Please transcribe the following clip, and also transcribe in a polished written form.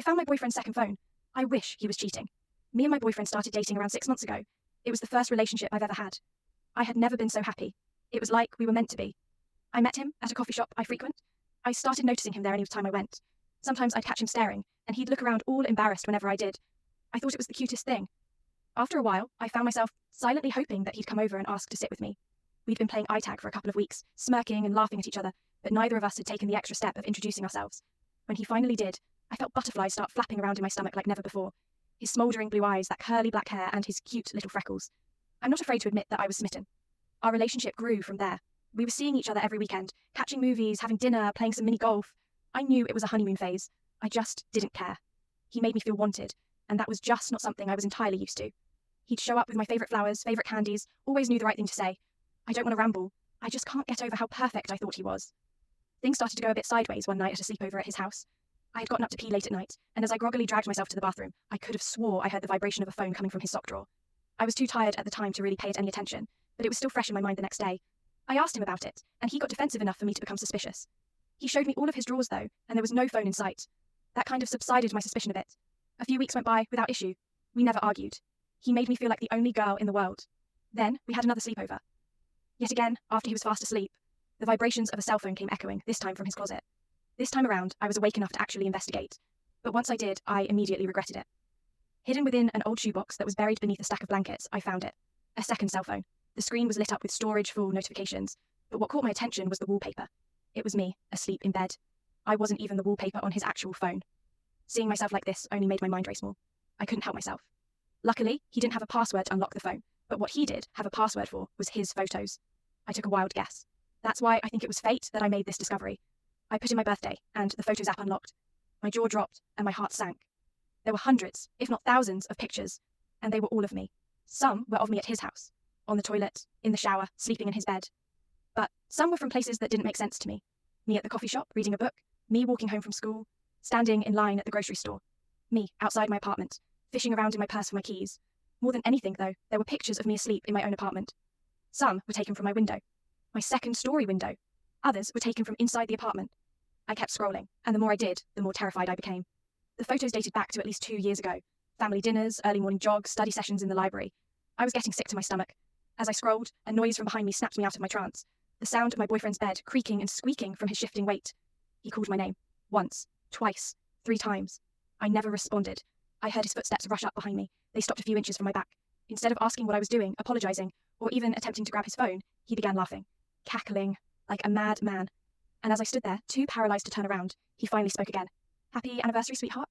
found my boyfriend's second phone. I wish he was cheating. Me and my boyfriend started dating around 6 months ago. It was the first relationship I've ever had. I had never been so happy. It was like we were meant to be. I met him at a coffee shop I frequent. I started noticing him there any time I went. Sometimes I'd catch him staring, and he'd look around all embarrassed whenever I did. I thought it was the cutest thing. After a while, I found myself silently hoping that he'd come over and ask to sit with me. We'd been playing eye tag for a couple of weeks, smirking and laughing at each other, but neither of us had taken the extra step of introducing ourselves. When he finally did, I felt butterflies start flapping around in my stomach like never before. His smouldering blue eyes, that curly black hair, and his cute little freckles. I'm not afraid to admit that I was smitten. Our relationship grew from there. We were seeing each other every weekend, catching movies, having dinner, playing some mini golf. I knew it was a honeymoon phase. I just didn't care. He made me feel wanted, and that was just not something I was entirely used to. He'd show up with my favourite flowers, favourite candies, always knew the right thing to say. I don't want to ramble. I just can't get over how perfect I thought he was. Things started to go a bit sideways one night at a sleepover at his house. I had gotten up to pee late at night, and as I groggily dragged myself to the bathroom, I could have swore I heard the vibration of a phone coming from his sock drawer. I was too tired at the time to really pay it any attention, but it was still fresh in my mind the next day. I asked him about it, and he got defensive enough for me to become suspicious. He showed me all of his drawers, though, and there was no phone in sight. That kind of subsided my suspicion a bit. A few weeks went by without issue. We never argued. He made me feel like the only girl in the world. Then we had another sleepover. Yet again, after he was fast asleep, the vibrations of a cell phone came echoing, this time from his closet. This time around, I was awake enough to actually investigate. But once I did, I immediately regretted it. Hidden within an old shoebox that was buried beneath a stack of blankets, I found it. A second cell phone. The screen was lit up with storage-full notifications, but what caught my attention was the wallpaper. It was me, asleep in bed. I wasn't even the wallpaper on his actual phone. Seeing myself like this only made my mind race more. I couldn't help myself. Luckily, he didn't have a password to unlock the phone, but what he did have a password for was his photos. I took a wild guess. That's why I think it was fate that I made this discovery. I put in my birthday, and the Photos app unlocked. My jaw dropped, and my heart sank. There were hundreds, if not thousands, of pictures, and they were all of me. Some were of me at his house, on the toilet, in the shower, sleeping in his bed. But some were from places that didn't make sense to me. Me at the coffee shop, reading a book, me walking home from school, standing in line at the grocery store, me outside my apartment, fishing around in my purse for my keys. More than anything, though, there were pictures of me asleep in my own apartment. Some were taken from my window, my second-story window. Others were taken from inside the apartment. I kept scrolling, and the more I did, the more terrified I became. The photos dated back to at least 2 years ago. Family dinners, early morning jogs, study sessions in the library. I was getting sick to my stomach. As I scrolled, a noise from behind me snapped me out of my trance. The sound of my boyfriend's bed creaking and squeaking from his shifting weight. He called my name. Once, twice, 3 times. I never responded. I heard his footsteps rush up behind me. They stopped a few inches from my back. Instead of asking what I was doing, apologizing, or even attempting to grab his phone, he began laughing, cackling like a mad man. And as I stood there, too paralyzed to turn around, he finally spoke again. "Happy anniversary, sweetheart."